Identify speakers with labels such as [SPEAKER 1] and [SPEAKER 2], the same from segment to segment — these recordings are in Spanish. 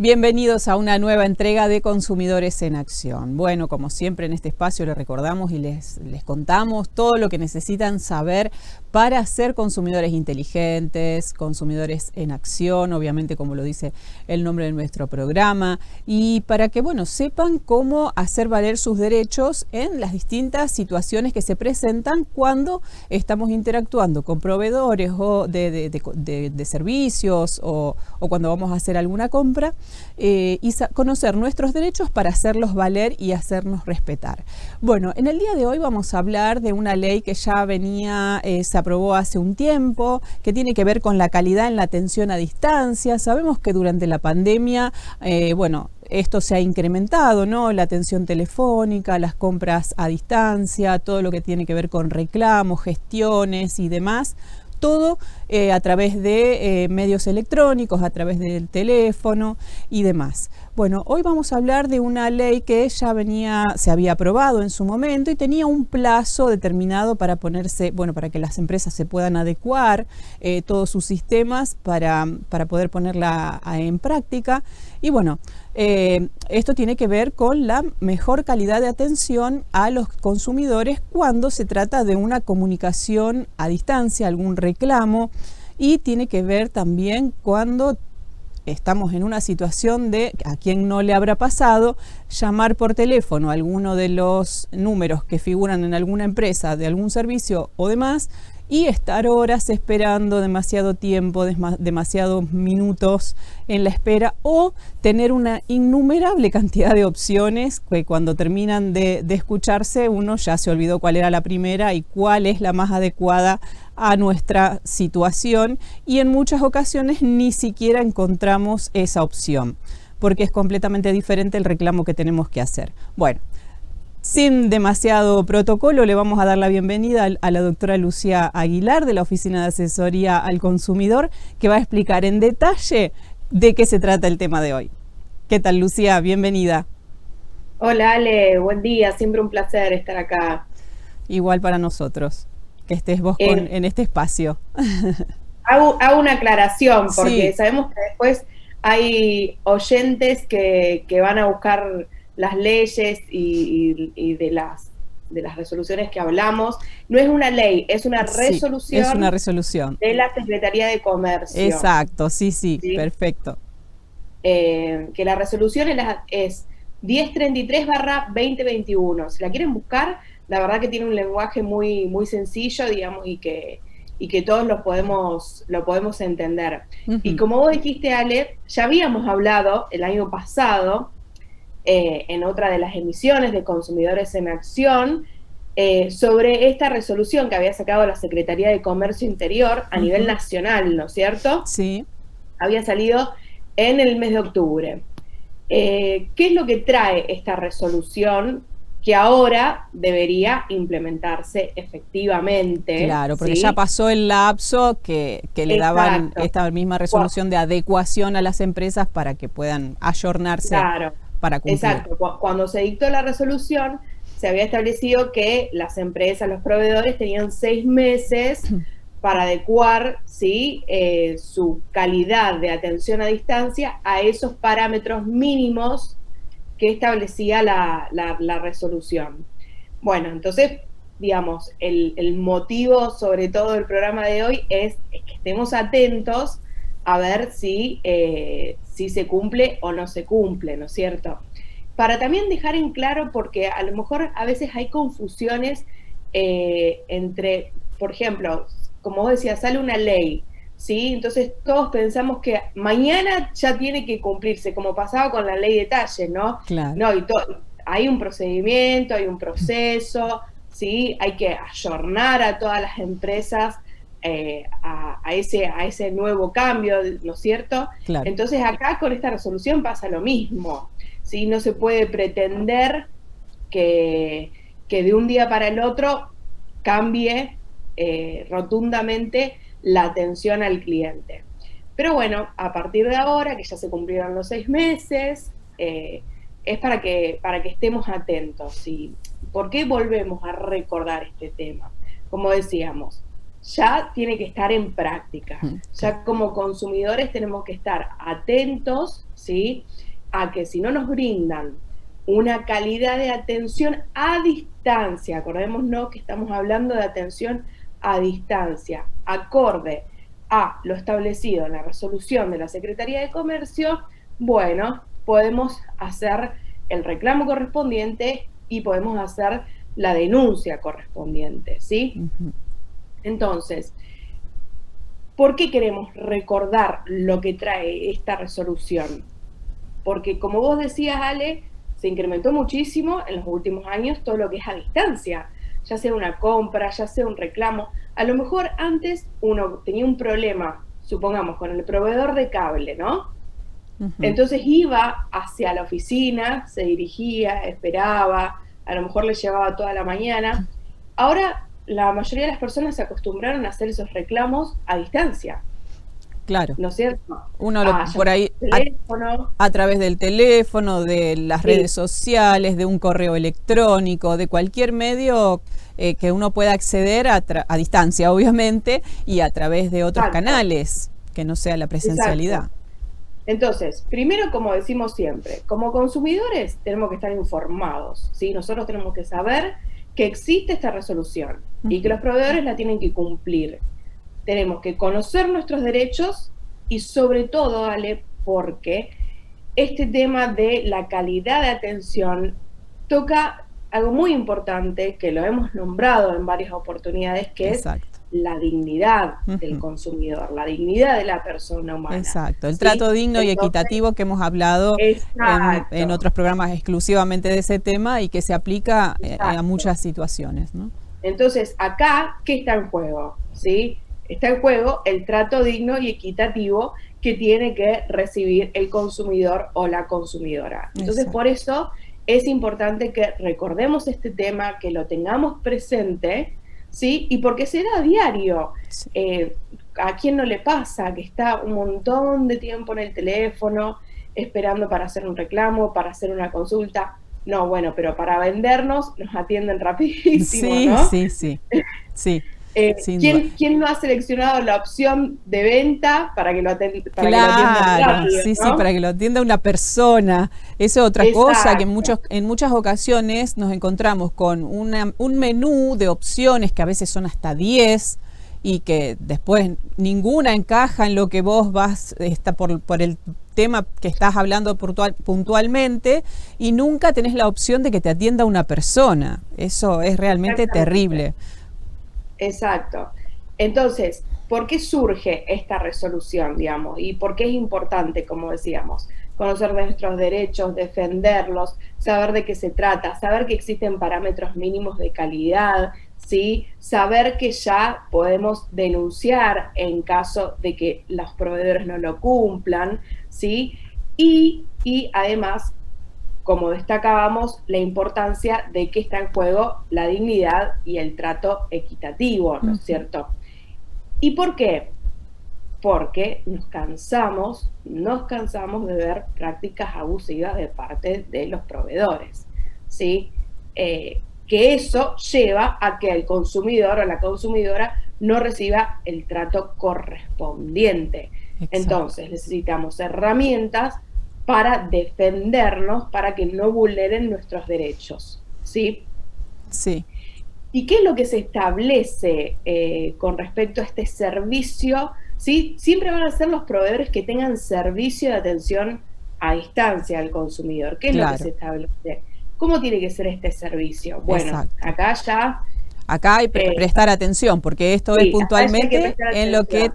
[SPEAKER 1] Bienvenidos a una nueva entrega de Consumidores en Acción. Bueno, como siempre en este espacio les recordamos y les contamos todo lo que necesitan saber para ser consumidores inteligentes, consumidores en acción, obviamente como lo dice el nombre de nuestro programa, y para que, bueno, sepan cómo hacer valer sus derechos en las distintas situaciones que se presentan cuando estamos interactuando con proveedores o de servicios o cuando vamos a hacer alguna compra. Y conocer nuestros derechos para hacerlos valer y hacernos respetar. Bueno, en el día de hoy vamos a hablar de una ley que ya se aprobó hace un tiempo, que tiene que ver con la calidad en la atención a distancia. Sabemos que durante la pandemia, esto se ha incrementado, ¿no? La atención telefónica, las compras a distancia, todo lo que tiene que ver con reclamos, gestiones y demás. Todo a través de medios electrónicos, a través del teléfono y demás. Bueno, hoy vamos a hablar de una ley que ya se había aprobado en su momento y tenía un plazo determinado para para que las empresas se puedan adecuar todos sus sistemas para poder ponerla en práctica. Y bueno, esto tiene que ver con la mejor calidad de atención a los consumidores cuando se trata de una comunicación a distancia, algún reclamo, y tiene que ver también cuando estamos en una situación de, a quien no le habrá pasado, llamar por teléfono a alguno de los números que figuran en alguna empresa, de algún servicio o demás, y estar horas esperando demasiado tiempo, demasiados minutos en la espera, o tener una innumerable cantidad de opciones que cuando terminan de escucharse uno ya se olvidó cuál era la primera y cuál es la más adecuada a nuestra situación, y en muchas ocasiones ni siquiera encontramos esa opción porque es completamente diferente el reclamo que tenemos que hacer. Bueno, sin demasiado protocolo, le vamos a dar la bienvenida a la doctora Lucía Aguilar de la Oficina de Asesoría al Consumidor, que va a explicar en detalle de qué se trata el tema de hoy. ¿Qué tal, Lucía? Bienvenida.
[SPEAKER 2] Hola, Ale, buen día, siempre un placer estar acá.
[SPEAKER 1] Igual para nosotros, que estés vos en este espacio.
[SPEAKER 2] Hago una aclaración, porque
[SPEAKER 1] Sí.
[SPEAKER 2] sabemos que después hay oyentes que van a buscar las leyes y de las resoluciones que hablamos. No es una ley, es una
[SPEAKER 1] Sí, es una resolución
[SPEAKER 2] de la Secretaría de Comercio.
[SPEAKER 1] Exacto, sí,
[SPEAKER 2] ¿Sí?
[SPEAKER 1] Perfecto.
[SPEAKER 2] Que la resolución es 1033/2021. Si la quieren buscar, la verdad que tiene un lenguaje muy, muy sencillo, digamos, y que todos lo podemos entender. Y como vos dijiste, Ale, ya habíamos hablado el año pasado, en otra de las emisiones de Consumidores en Acción, sobre esta resolución que había sacado la Secretaría de Comercio Interior a nivel nacional, ¿no es cierto?
[SPEAKER 1] Sí.
[SPEAKER 2] Había salido en el mes de octubre. ¿Qué es lo que trae esta resolución que ahora debería implementarse efectivamente?
[SPEAKER 1] Claro, porque
[SPEAKER 2] ¿sí?
[SPEAKER 1] ya pasó el lapso que le daban esta misma resolución de adecuación a las empresas para que puedan ayornarse para cumplir.
[SPEAKER 2] Exacto. Cuando se dictó la resolución, se había establecido que las empresas, los proveedores tenían 6 meses para adecuar su calidad de atención a distancia a esos parámetros mínimos que establecía la resolución. Bueno, entonces, digamos, el motivo sobre todo del programa de hoy es que estemos atentos a ver si se cumple o no se cumple, ¿no es cierto? Para también dejar en claro, porque a lo mejor a veces hay confusiones entre, por ejemplo, como vos decías, sale una ley, ¿sí? Entonces todos pensamos que mañana ya tiene que cumplirse, como pasaba con la ley de talles, ¿no?
[SPEAKER 1] Claro.
[SPEAKER 2] No, hay un procedimiento, hay un proceso, ¿sí? Hay que ayornar a todas las empresas a ese nuevo cambio, ¿no es cierto?
[SPEAKER 1] Claro.
[SPEAKER 2] Entonces acá con esta resolución pasa lo mismo, ¿sí? No se puede pretender que de un día para el otro cambie rotundamente la atención al cliente. Pero bueno, a partir de ahora, que ya se cumplieron los 6 meses, es para que estemos atentos. ¿Sí? ¿Por qué volvemos a recordar este tema? Como decíamos, ya tiene que estar en práctica. Ya como consumidores tenemos que estar atentos, ¿sí?, a que si no nos brindan una calidad de atención a distancia, acordémonos que estamos hablando de atención a distancia, acorde a lo establecido en la resolución de la Secretaría de Comercio, bueno, podemos hacer el reclamo correspondiente y podemos hacer la denuncia correspondiente, ¿sí? Entonces, ¿por qué queremos recordar lo que trae esta resolución? Porque como vos decías, Ale, se incrementó muchísimo en los últimos años todo lo que es a distancia, ya sea una compra, ya sea un reclamo. A lo mejor antes uno tenía un problema, supongamos, con el proveedor de cable, ¿no? Entonces iba hacia la oficina, se dirigía, esperaba, a lo mejor le llevaba toda la mañana. Ahora la mayoría de las personas se acostumbraron a hacer esos reclamos a distancia.
[SPEAKER 1] Claro.
[SPEAKER 2] ¿No es cierto?
[SPEAKER 1] Uno por ahí a través del teléfono, de las redes sociales, de un correo electrónico, de cualquier medio que uno pueda acceder a distancia, obviamente, y a través de otros canales, que no sea la presencialidad.
[SPEAKER 2] Exacto. Entonces, primero, como decimos siempre, como consumidores tenemos que estar informados, ¿sí? Nosotros tenemos que saber que existe esta resolución y que los proveedores la tienen que cumplir. Tenemos que conocer nuestros derechos y sobre todo, Ale, porque este tema de la calidad de atención toca algo muy importante que lo hemos nombrado en varias oportunidades, que es la dignidad del consumidor, la dignidad de la persona humana.
[SPEAKER 1] Exacto, el trato digno y equitativo que hemos hablado en otros programas exclusivamente de ese tema y que se aplica a muchas situaciones, ¿no?
[SPEAKER 2] Entonces, acá, ¿qué está en juego? ¿Sí? Está en juego el trato digno y equitativo que tiene que recibir el consumidor o la consumidora. Entonces, por eso es importante que recordemos este tema, que lo tengamos presente, ¿sí? Y porque se da a diario. ¿A quién no le pasa que está un montón de tiempo en el teléfono esperando para hacer un reclamo, para hacer una consulta? No, bueno, pero para vendernos nos atienden rapidísimo, ¿no?
[SPEAKER 1] Sí.
[SPEAKER 2] ¿Quién no ha seleccionado la opción de venta para que lo atienda rápido?
[SPEAKER 1] Sí, para que lo atienda una persona. Eso es otra cosa, que en muchas ocasiones nos encontramos con un menú de opciones que a veces son hasta 10 y que después ninguna encaja en lo que vos vas por el tema que estás hablando puntualmente, y nunca tenés la opción de que te atienda una persona. Eso es realmente terrible.
[SPEAKER 2] Exacto. Entonces, ¿por qué surge esta resolución, digamos? ¿Y por qué es importante, como decíamos, conocer nuestros derechos, defenderlos, saber de qué se trata, saber que existen parámetros mínimos de calidad, ¿sí? Saber que ya podemos denunciar en caso de que los proveedores no lo cumplan, ¿sí? Y además, como destacábamos, la importancia de que está en juego la dignidad y el trato equitativo, ¿no es cierto? ¿Y por qué? Porque nos cansamos de ver prácticas abusivas de parte de los proveedores, ¿sí? Que eso lleva a que el consumidor o la consumidora no reciba el trato correspondiente. Entonces, necesitamos herramientas para defendernos, para que no vulneren nuestros derechos, ¿sí?
[SPEAKER 1] Sí.
[SPEAKER 2] ¿Y qué es lo que se establece con respecto a este servicio? ¿Sí? Siempre van a ser los proveedores que tengan servicio de atención a distancia al consumidor. ¿Qué es lo que se establece? ¿Cómo tiene que ser este servicio? Bueno, acá hay que prestar atención, porque esto es puntualmente en lo que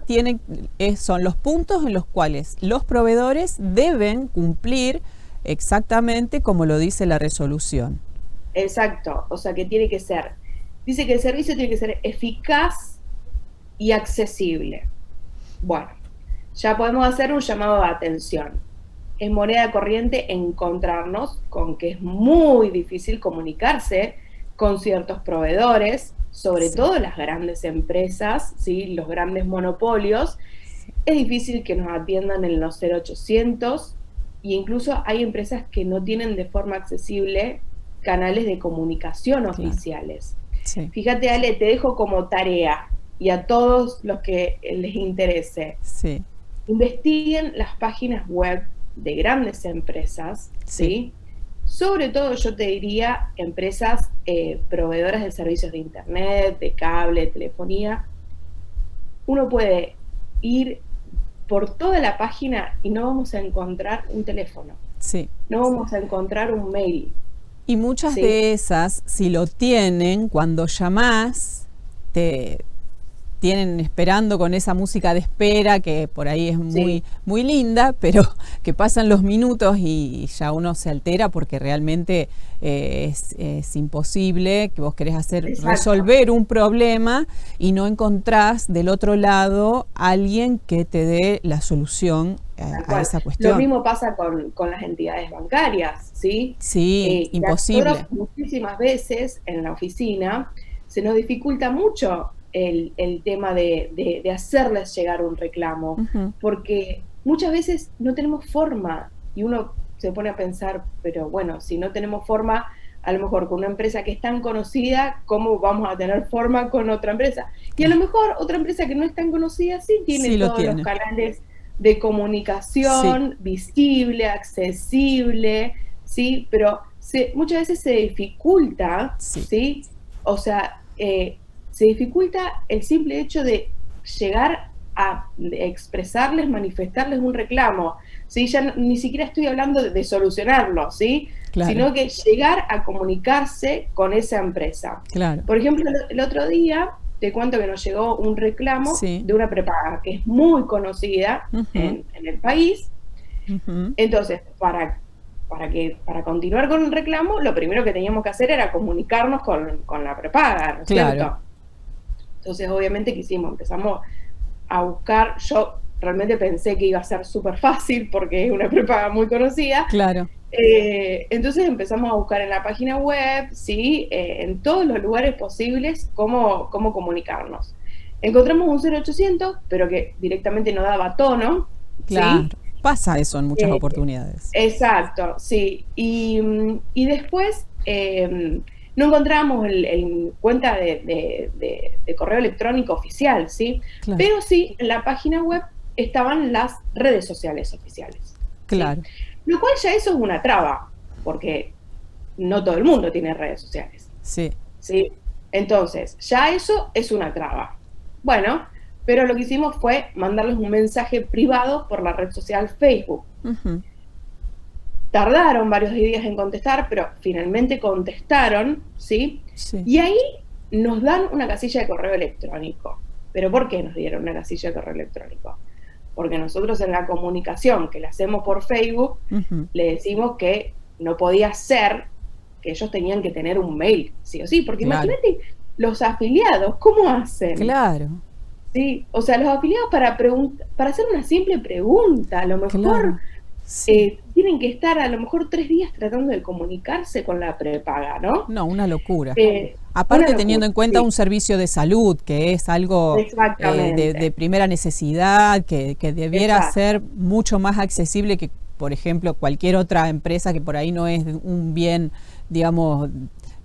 [SPEAKER 1] son los puntos en los cuales los proveedores deben cumplir exactamente como lo dice la resolución.
[SPEAKER 2] Exacto, o sea que dice que el servicio tiene que ser eficaz y accesible. Bueno, ya podemos hacer un llamado de atención. Es moneda corriente encontrarnos con que es muy difícil comunicarse con ciertos proveedores, sobre todo las grandes empresas, ¿sí? Los grandes monopolios, es difícil que nos atiendan en los 0800, e incluso hay empresas que no tienen de forma accesible canales de comunicación oficiales.
[SPEAKER 1] Sí.
[SPEAKER 2] Fíjate, Ale, te dejo como tarea, y a todos los que les interese,
[SPEAKER 1] Sí.
[SPEAKER 2] investiguen las páginas web de grandes empresas, ¿sí? Sobre todo yo te diría empresas proveedoras de servicios de internet, de cable, de telefonía. Uno puede ir por toda la página y no vamos a encontrar un teléfono.
[SPEAKER 1] Sí.
[SPEAKER 2] No vamos a encontrar un mail.
[SPEAKER 1] Y muchas
[SPEAKER 2] ¿sí?
[SPEAKER 1] de esas, si lo tienen, cuando llamás, te tienen esperando con esa música de espera que por ahí es muy, muy linda, pero que pasan los minutos y ya uno se altera porque realmente es imposible, que vos querés resolver un problema y no encontrás del otro lado alguien que te dé la solución a esa cuestión.
[SPEAKER 2] Lo mismo pasa con las entidades bancarias, ¿sí?
[SPEAKER 1] Sí, imposible.
[SPEAKER 2] Nosotros muchísimas veces en la oficina se nos dificulta mucho el tema de hacerles llegar un reclamo, porque muchas veces no tenemos forma y uno se pone a pensar, pero bueno, si no tenemos forma, a lo mejor con una empresa que es tan conocida, ¿cómo vamos a tener forma con otra empresa? Y a lo mejor otra empresa que no es tan conocida sí tiene todos los canales de comunicación visible, accesible, ¿sí? Pero muchas veces se dificulta, ¿sí? O sea, se dificulta el simple hecho de llegar a expresarles, manifestarles un reclamo, ¿sí? Ya ni siquiera estoy hablando de solucionarlo, ¿sí? Claro. Sino que llegar a comunicarse con esa empresa.
[SPEAKER 1] Claro.
[SPEAKER 2] Por ejemplo, el otro día te cuento que nos llegó un reclamo de una prepaga que es muy conocida en el país. Entonces, para continuar con el reclamo, lo primero que teníamos que hacer era comunicarnos con la prepaga, ¿no es cierto? Entonces, obviamente, ¿qué hicimos? Empezamos a buscar. Yo realmente pensé que iba a ser súper fácil porque es una prepaga muy conocida.
[SPEAKER 1] Claro.
[SPEAKER 2] Entonces empezamos a buscar en la página web, ¿sí? En todos los lugares posibles, cómo comunicarnos. Encontramos un 0800, pero que directamente no daba tono.
[SPEAKER 1] Claro.
[SPEAKER 2] ¿sí?
[SPEAKER 1] Pasa eso en muchas oportunidades.
[SPEAKER 2] Exacto, sí. Y después no encontramos cuenta de correo electrónico oficial, ¿sí? Claro. Pero sí, en la página web estaban las redes sociales oficiales.
[SPEAKER 1] Claro.
[SPEAKER 2] ¿sí? Lo cual ya eso es una traba, porque no todo el mundo tiene redes sociales.
[SPEAKER 1] Sí.
[SPEAKER 2] ¿sí? Entonces, ya eso es una traba. Bueno, pero lo que hicimos fue mandarles un mensaje privado por la red social Facebook. Tardaron varios días en contestar, pero finalmente contestaron, ¿sí? Y ahí nos dan una casilla de correo electrónico. ¿Pero por qué nos dieron una casilla de correo electrónico? Porque nosotros en la comunicación que la hacemos por Facebook, le decimos que no podía ser que ellos tenían que tener un mail, sí o sí, porque imagínate los afiliados, ¿cómo hacen?
[SPEAKER 1] Claro.
[SPEAKER 2] Sí, o sea, los afiliados para hacer una simple pregunta, a lo mejor tienen que estar a lo mejor 3 días tratando de comunicarse con la prepaga, ¿no?
[SPEAKER 1] No, una locura. Aparte teniendo en cuenta un servicio de salud, que es algo de primera necesidad, que debiera ser mucho más accesible que, por ejemplo, cualquier otra empresa que por ahí no es un bien, digamos,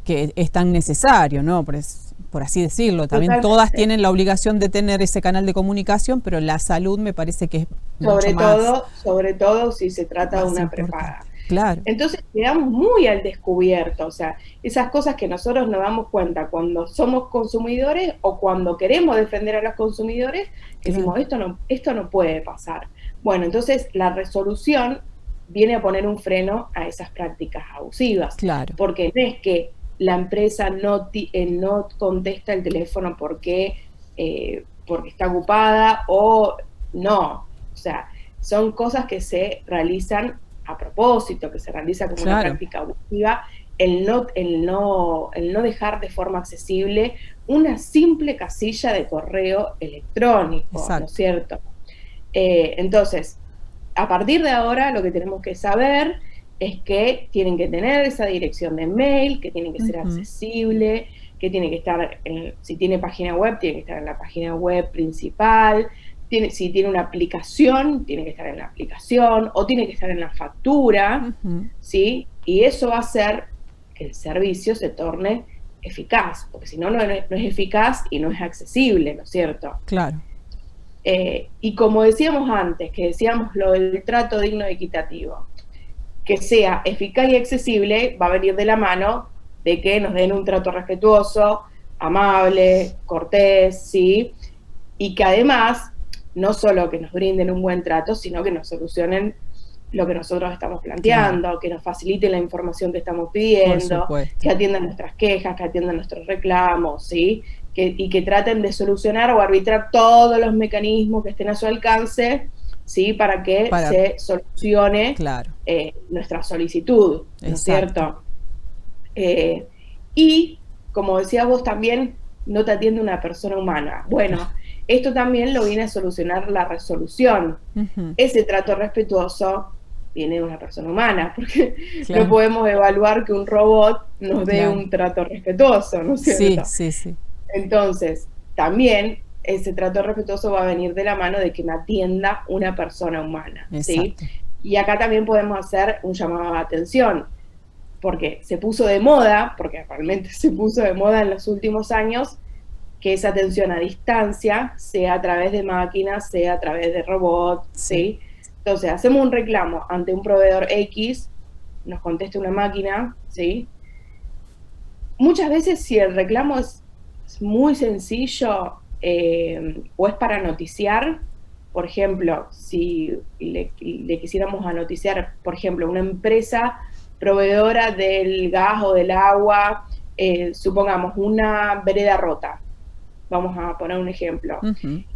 [SPEAKER 1] que es tan necesario, ¿no? Por así decirlo. También todas tienen la obligación de tener ese canal de comunicación, pero la salud me parece que es
[SPEAKER 2] sobre todo si se trata de una prepaga.
[SPEAKER 1] Claro.
[SPEAKER 2] Entonces quedamos muy al descubierto, o sea, esas cosas que nosotros nos damos cuenta cuando somos consumidores o cuando queremos defender a los consumidores, que decimos, esto no puede pasar. Bueno, entonces la resolución viene a poner un freno a esas prácticas abusivas.
[SPEAKER 1] Claro.
[SPEAKER 2] Porque no es que la empresa no contesta el teléfono porque está ocupada o no. O sea, son cosas que se realizan a propósito, que se realiza como una práctica abusiva, el no dejar de forma accesible una simple casilla de correo electrónico, ¿no es cierto? Entonces, a partir de ahora lo que tenemos que saber es que tienen que tener esa dirección de mail, que tienen que ser accesible, que tiene que estar, si tiene página web, tiene que estar en la página web principal, si tiene una aplicación, tiene que estar en la aplicación, o tiene que estar en la factura, ¿sí? Y eso va a hacer que el servicio se torne eficaz, porque si no, no es eficaz y no es accesible, ¿no es cierto?
[SPEAKER 1] Claro.
[SPEAKER 2] Y como decíamos antes, que decíamos lo del trato digno y equitativo, que sea eficaz y accesible, va a venir de la mano de que nos den un trato respetuoso, amable, cortés, ¿sí? Y que además, no solo que nos brinden un buen trato, sino que nos solucionen lo que nosotros estamos planteando, claro, que nos faciliten la información que estamos pidiendo, que atiendan nuestras quejas, que atiendan nuestros reclamos, ¿sí? Y que traten de solucionar o arbitrar todos los mecanismos que estén a su alcance, ¿sí? Para que se solucione, claro, nuestra solicitud, ¿no es cierto? Y, como decías vos también, no te atiende una persona humana. Bueno, esto también lo viene a solucionar la resolución. Ese trato respetuoso viene de una persona humana, porque claro, no podemos evaluar que un robot nos dé un trato respetuoso, ¿no es cierto?
[SPEAKER 1] Sí, sí, sí.
[SPEAKER 2] Entonces, también ese trato respetuoso va a venir de la mano de que me atienda una persona humana, ¿sí? Y acá también podemos hacer un llamado de atención, porque se puso de moda, porque realmente se puso de moda en los últimos años, que esa atención a distancia sea a través de máquinas, sea a través de robots, ¿sí? Entonces, hacemos un reclamo ante un proveedor X, nos contesta una máquina, ¿sí? Muchas veces, si el reclamo es muy sencillo o es para noticiar, por ejemplo, si le quisiéramos a noticiar, por ejemplo, una empresa proveedora del gas o del agua, supongamos una vereda rota, vamos a poner un ejemplo,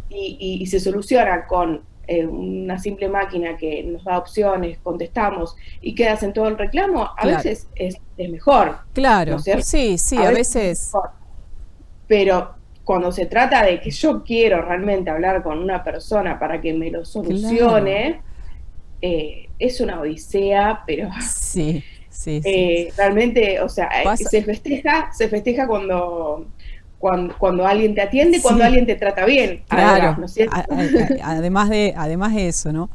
[SPEAKER 2] y se soluciona con una simple máquina que nos da opciones, contestamos y quedas en todo el reclamo, a veces es mejor.
[SPEAKER 1] Claro,
[SPEAKER 2] ¿no es cierto?
[SPEAKER 1] Sí, a veces.
[SPEAKER 2] Pero cuando se trata de que yo quiero realmente hablar con una persona para que me lo solucione, es una odisea, pero
[SPEAKER 1] sí.
[SPEAKER 2] realmente, o sea, se festeja cuando alguien te atiende, cuando alguien te trata bien.
[SPEAKER 1] Claro, ¿no es cierto? Además de eso, ¿no?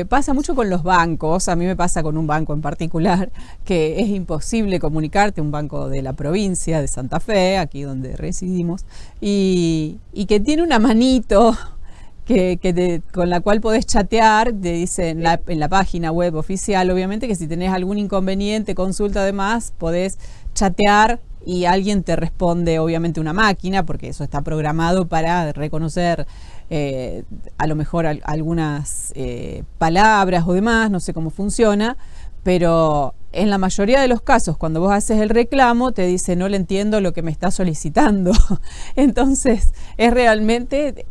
[SPEAKER 1] Pasa mucho con los bancos, a mí me pasa con un banco en particular, que es imposible comunicarte, un banco de la provincia de Santa Fe, aquí donde residimos, y que tiene una manito con la cual podés chatear, te dice en la página web oficial, obviamente, que si tenés algún inconveniente, consulta, además, podés chatear y alguien te responde, obviamente una máquina, porque eso está programado para reconocer a lo mejor algunas palabras o demás, no sé cómo funciona, pero en la mayoría de los casos, cuando vos haces el reclamo, te dice no le entiendo lo que me está solicitando. Entonces, es realmente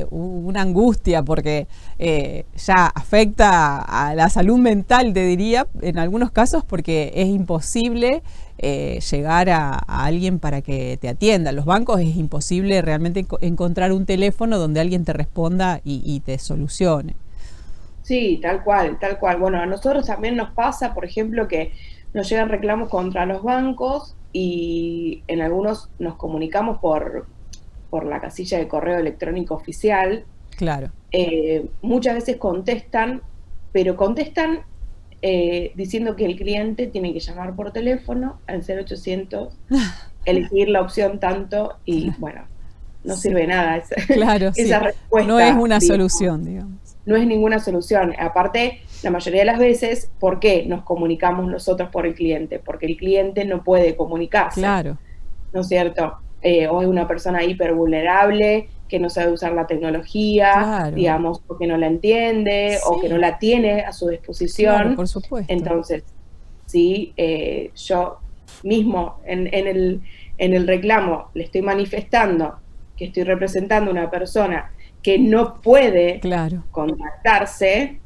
[SPEAKER 1] una angustia porque ya afecta a la salud mental, te diría, en algunos casos, porque es imposible llegar a alguien para que te atienda. Los bancos es imposible realmente encontrar un teléfono donde alguien te responda y te solucione.
[SPEAKER 2] Sí, tal cual, tal cual. Bueno, a nosotros también nos pasa, por ejemplo, que nos llegan reclamos contra los bancos y en algunos nos comunicamos por la casilla de correo electrónico oficial.
[SPEAKER 1] Claro.
[SPEAKER 2] Muchas veces contestan, pero contestan diciendo que el cliente tiene que llamar por teléfono al 0800, elegir la opción tanto y, bueno, no sirve nada esa respuesta.
[SPEAKER 1] No es una solución, digamos.
[SPEAKER 2] No es ninguna solución. Aparte, la mayoría de las veces, ¿por qué nos comunicamos nosotros por el cliente? Porque el cliente no puede comunicarse.
[SPEAKER 1] Claro.
[SPEAKER 2] ¿No es cierto? O es una persona hipervulnerable, que no sabe usar la tecnología, digamos, o que no la entiende, o que no la tiene a su disposición.
[SPEAKER 1] Claro, por supuesto.
[SPEAKER 2] Entonces, sí, yo mismo en el reclamo le estoy manifestando que estoy representando a una persona que no puede contactarse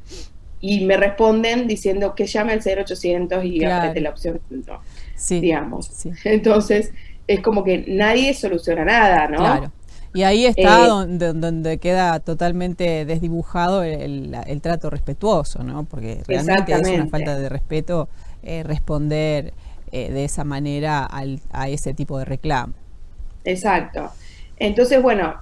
[SPEAKER 2] y me responden diciendo que llame al 0800 y apriete la opción, digamos. Sí. Entonces, es como que nadie soluciona nada, ¿no?
[SPEAKER 1] Claro. Y ahí está donde queda totalmente desdibujado el trato respetuoso, ¿no? Porque realmente es una falta de respeto responder de esa manera a ese tipo de reclamo.
[SPEAKER 2] exacto. Entonces, bueno,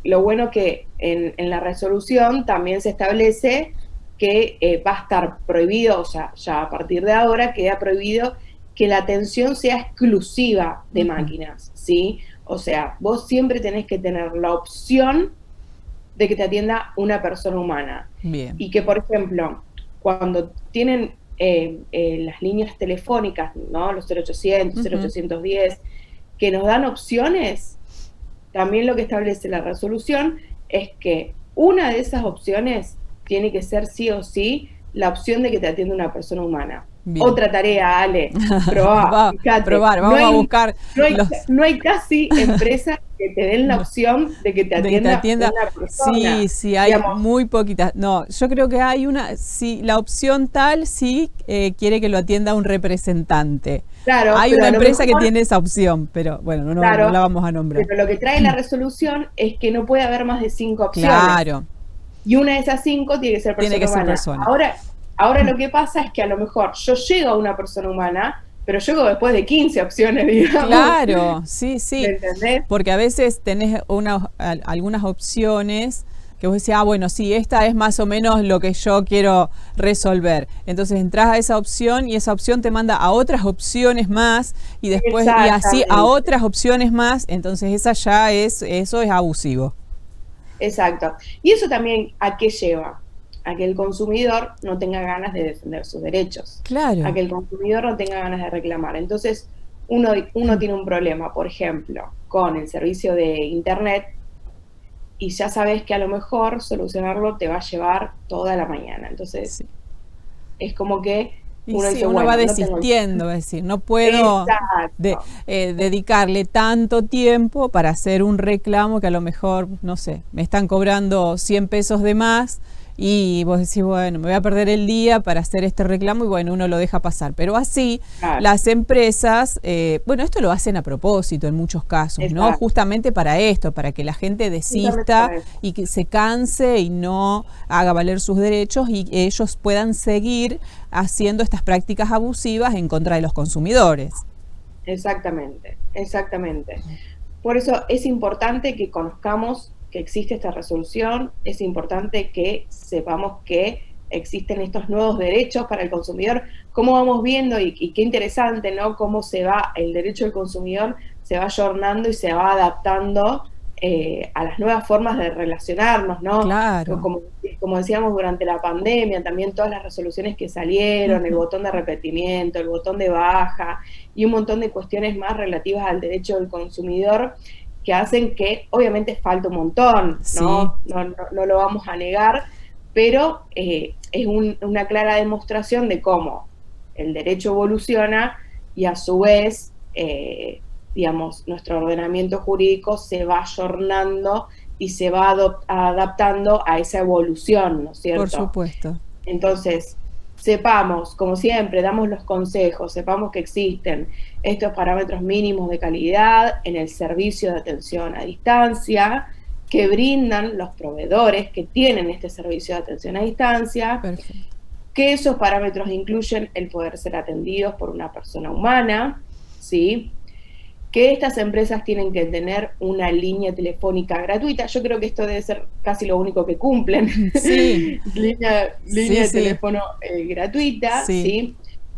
[SPEAKER 2] lo bueno que en la resolución también se establece que va a estar prohibido, o sea, ya a partir de ahora queda prohibido que la atención sea exclusiva de máquinas, ¿sí? O sea, vos siempre tenés que tener la opción de que te atienda una persona humana.
[SPEAKER 1] Bien.
[SPEAKER 2] Y que, por ejemplo, cuando tienen las líneas telefónicas, ¿no? Los 0800, 0810, que nos dan opciones, también lo que establece la resolución es que una de esas opciones tiene que ser sí o sí la opción de que te atienda una persona humana.
[SPEAKER 1] Bien.
[SPEAKER 2] Otra tarea, Ale, probá, fíjate.
[SPEAKER 1] Probar, vamos a buscar
[SPEAKER 2] No hay casi empresas que te den la opción de que te atienda una persona.
[SPEAKER 1] Sí, sí, hay muy poquitas. No, yo creo que hay una, sí, la opción tal sí quiere que lo atienda un representante.
[SPEAKER 2] Claro,
[SPEAKER 1] hay una empresa que tiene esa opción, pero bueno, no la vamos a nombrar.
[SPEAKER 2] Pero lo que trae la resolución es que no puede haber más de 5 opciones.
[SPEAKER 1] Claro.
[SPEAKER 2] Y una de esas 5 tiene que ser persona humana. Ahora lo que pasa es que a lo mejor yo llego a una persona humana, pero llego después de 15 opciones, digamos.
[SPEAKER 1] Claro, sí, sí.
[SPEAKER 2] ¿Me entendés?
[SPEAKER 1] Porque a veces tenés algunas opciones que vos decís, bueno, sí, esta es más o menos lo que yo quiero resolver. Entonces entras a esa opción y esa opción te manda a otras opciones más y después y así a otras opciones más. Entonces eso es abusivo.
[SPEAKER 2] Exacto. Y eso también, ¿a qué lleva? A que el consumidor no tenga ganas de defender sus derechos.
[SPEAKER 1] Claro.
[SPEAKER 2] A que el consumidor no tenga ganas de reclamar. Entonces, uno tiene un problema, por ejemplo, con el servicio de Internet, y ya sabes que a lo mejor solucionarlo te va a llevar toda la mañana. Entonces, es como que
[SPEAKER 1] uno va desistiendo, es decir, no puedo dedicarle tanto tiempo para hacer un reclamo que a lo mejor, no sé, me están cobrando 100 pesos de más y vos decís, bueno, me voy a perder el día para hacer este reclamo y bueno, uno lo deja pasar. Pero así las empresas, bueno, esto lo hacen a propósito en muchos casos, ¿no? Justamente para esto, para que la gente desista y que se canse y no haga valer sus derechos y ellos puedan seguir haciendo estas prácticas abusivas en contra de los consumidores.
[SPEAKER 2] Exactamente, exactamente. Por eso es importante que conozcamos que existe esta resolución, es importante que sepamos que existen estos nuevos derechos para el consumidor, cómo vamos viendo y qué interesante, ¿no? Cómo el derecho del consumidor se va ayornando y se va adaptando a las nuevas formas de relacionarnos, ¿no?
[SPEAKER 1] Claro.
[SPEAKER 2] Como decíamos durante la pandemia, también todas las resoluciones que salieron, el botón de repetimiento, el botón de baja y un montón de cuestiones más relativas al derecho del consumidor que hacen que obviamente falta un montón, ¿no? No lo vamos a negar, pero es una clara demostración de cómo el derecho evoluciona y a su vez, digamos, nuestro ordenamiento jurídico se va ayornando y se va adaptando a esa evolución, ¿no es cierto?
[SPEAKER 1] Por supuesto.
[SPEAKER 2] Entonces, sepamos, como siempre, damos los consejos, sepamos que existen estos parámetros mínimos de calidad en el servicio de atención a distancia que brindan los proveedores que tienen este servicio de atención a distancia.
[SPEAKER 1] Perfecto.
[SPEAKER 2] Que esos parámetros incluyen el poder ser atendidos por una persona humana, ¿sí? Que estas empresas tienen que tener una línea telefónica gratuita. Yo creo que esto debe ser casi lo único que cumplen.
[SPEAKER 1] Sí.
[SPEAKER 2] línea de teléfono gratuita, ¿sí?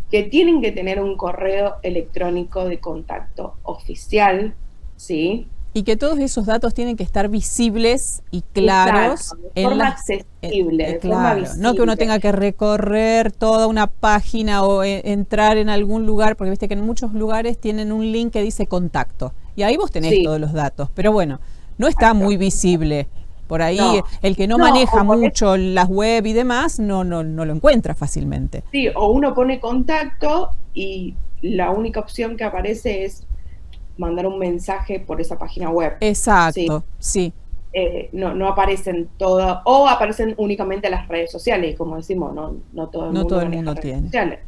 [SPEAKER 2] Que tienen que tener un correo electrónico de contacto oficial, ¿sí?
[SPEAKER 1] Y que todos esos datos tienen que estar visibles y claros.
[SPEAKER 2] De forma accesible, de forma visible.
[SPEAKER 1] No que uno tenga que recorrer toda una página o entrar en algún lugar, porque viste que en muchos lugares tienen un link que dice contacto. Y ahí vos tenés todos los datos. Pero bueno, no está muy visible. Por ahí el que no maneja mucho las web y demás no lo encuentra fácilmente.
[SPEAKER 2] Sí, o uno pone contacto y la única opción que aparece es mandar un mensaje por esa página web.
[SPEAKER 1] Exacto, sí.
[SPEAKER 2] No aparecen todas, o aparecen únicamente las redes sociales, como decimos, no todo el mundo tiene. Sociales.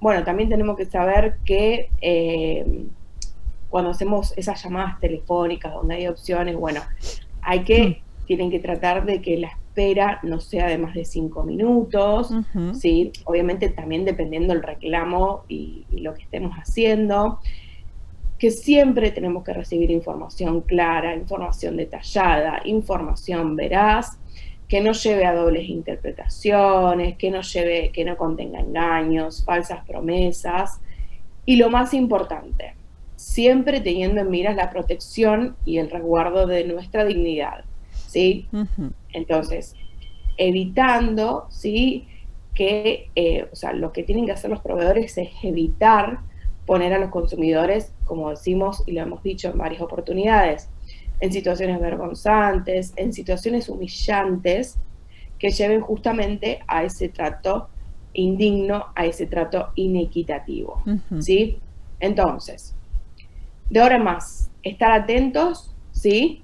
[SPEAKER 2] Bueno, también tenemos que saber que cuando hacemos esas llamadas telefónicas donde hay opciones, bueno, tienen que tratar de que la espera no sea de más de 5 minutos, ¿sí? Obviamente también dependiendo del reclamo y lo que estemos haciendo. que siempre tenemos que recibir información clara, información detallada, información veraz, que no lleve a dobles interpretaciones, que no contenga engaños, falsas promesas, y lo más importante, siempre teniendo en miras la protección y el resguardo de nuestra dignidad, ¿sí? Entonces, evitando, ¿sí? Que, lo que tienen que hacer los proveedores es evitar poner a los consumidores, como decimos y lo hemos dicho en varias oportunidades, en situaciones vergonzantes, en situaciones humillantes, que lleven justamente a ese trato indigno, a ese trato inequitativo, ¿sí? Entonces, de ahora en más, estar atentos, ¿sí?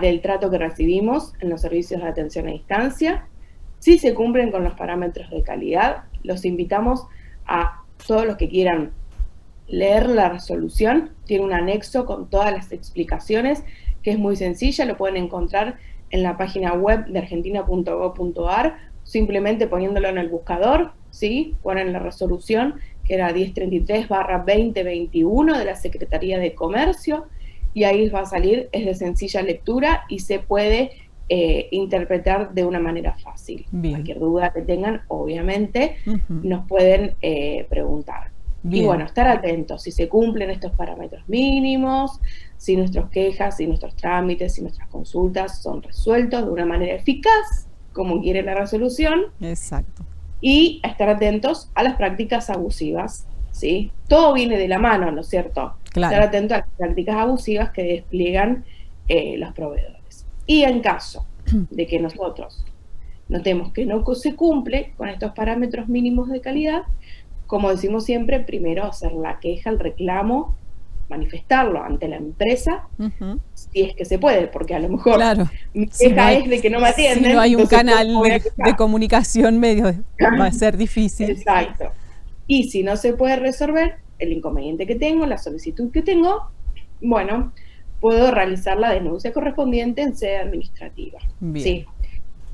[SPEAKER 2] Del trato que recibimos en los servicios de atención a distancia. Si se cumplen con los parámetros de calidad, los invitamos a todos los que quieran leer la resolución. Tiene un anexo con todas las explicaciones, que es muy sencilla, lo pueden encontrar en la página web de argentina.gov.ar, simplemente poniéndolo en el buscador, ¿sí? Ponen la resolución, que era 1033/2021 de la Secretaría de Comercio, y ahí les va a salir, es de sencilla lectura y se puede interpretar de una manera fácil. Bien. Cualquier duda que tengan, obviamente, nos pueden preguntar. Bien. Y bueno, estar atentos si se cumplen estos parámetros mínimos, si nuestras quejas, si nuestros trámites, si nuestras consultas son resueltos de una manera eficaz, como quiere la resolución.
[SPEAKER 1] Exacto.
[SPEAKER 2] Y estar atentos a las prácticas abusivas, ¿sí? Todo viene de la mano, ¿no es cierto? Claro. Estar atentos a las prácticas abusivas que despliegan los proveedores. Y en caso de que nosotros notemos que no se cumple con estos parámetros mínimos de calidad, como decimos siempre, primero hacer la queja, el reclamo, manifestarlo ante la empresa, si es que se puede, porque a lo mejor
[SPEAKER 1] claro.
[SPEAKER 2] mi queja es de que no me atienden.
[SPEAKER 1] Si no hay un canal de comunicación medio, va a ser difícil.
[SPEAKER 2] Exacto. Y si no se puede resolver el inconveniente que tengo, la solicitud que tengo, bueno, puedo realizar la denuncia correspondiente en sede administrativa. Bien. ¿Sí?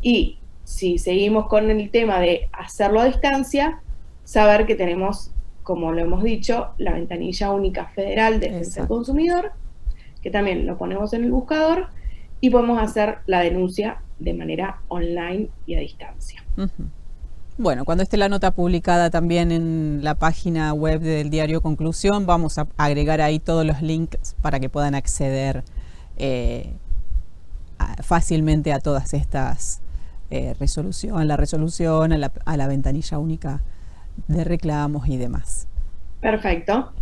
[SPEAKER 2] Y si seguimos con el tema de hacerlo a distancia, saber que tenemos, como lo hemos dicho, la ventanilla única federal de defensa del consumidor, que también lo ponemos en el buscador y podemos hacer la denuncia de manera online y a distancia.
[SPEAKER 1] Bueno, cuando esté la nota publicada también en la página web del diario Conclusión, vamos a agregar ahí todos los links para que puedan acceder fácilmente a todas estas resoluciones, a la ventanilla única de reclamos y demás.
[SPEAKER 2] Perfecto.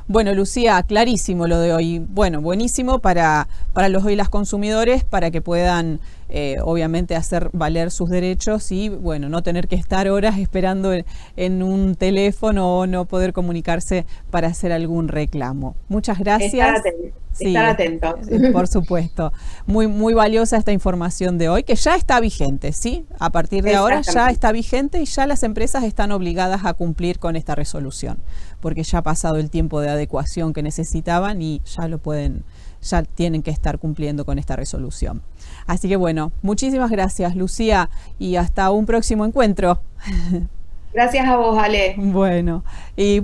[SPEAKER 1] Bueno, Lucía, clarísimo lo de hoy. Bueno, buenísimo para los hoy las consumidores, para que puedan obviamente hacer valer sus derechos y bueno, no tener que estar horas esperando en un teléfono o no poder comunicarse para hacer algún reclamo. Muchas gracias.
[SPEAKER 2] Estar atentos.
[SPEAKER 1] Por supuesto. Muy, muy valiosa esta información de hoy, que ya está vigente, ¿sí? A partir de ahora ya está vigente y ya las empresas están obligadas a cumplir con esta resolución, porque ya ha pasado el tiempo de adecuación que necesitaban y ya tienen que estar cumpliendo con esta resolución. Así que bueno, muchísimas gracias, Lucía, y hasta un próximo encuentro.
[SPEAKER 2] Gracias a vos, Ale.
[SPEAKER 1] Bueno, y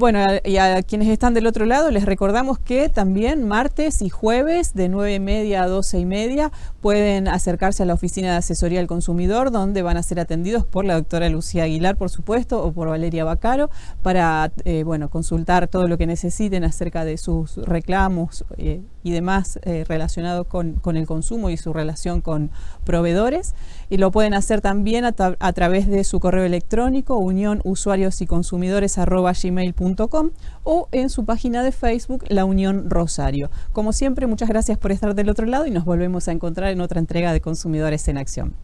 [SPEAKER 1] a quienes están del otro lado les recordamos que también martes y jueves de 9:30 a 12:30 pueden acercarse a la oficina de asesoría al consumidor, donde van a ser atendidos por la doctora Lucía Aguilar, por supuesto, o por Valeria Baccaro, para consultar todo lo que necesiten acerca de sus reclamos y demás relacionados con el consumo y su relación con proveedores. Y lo pueden hacer también a través de su correo electrónico unionusuariosyconsumidores@gmail.com o en su página de Facebook La Unión Rosario. Como siempre, muchas gracias por estar del otro lado y nos volvemos a encontrar en otra entrega de Consumidores en Acción.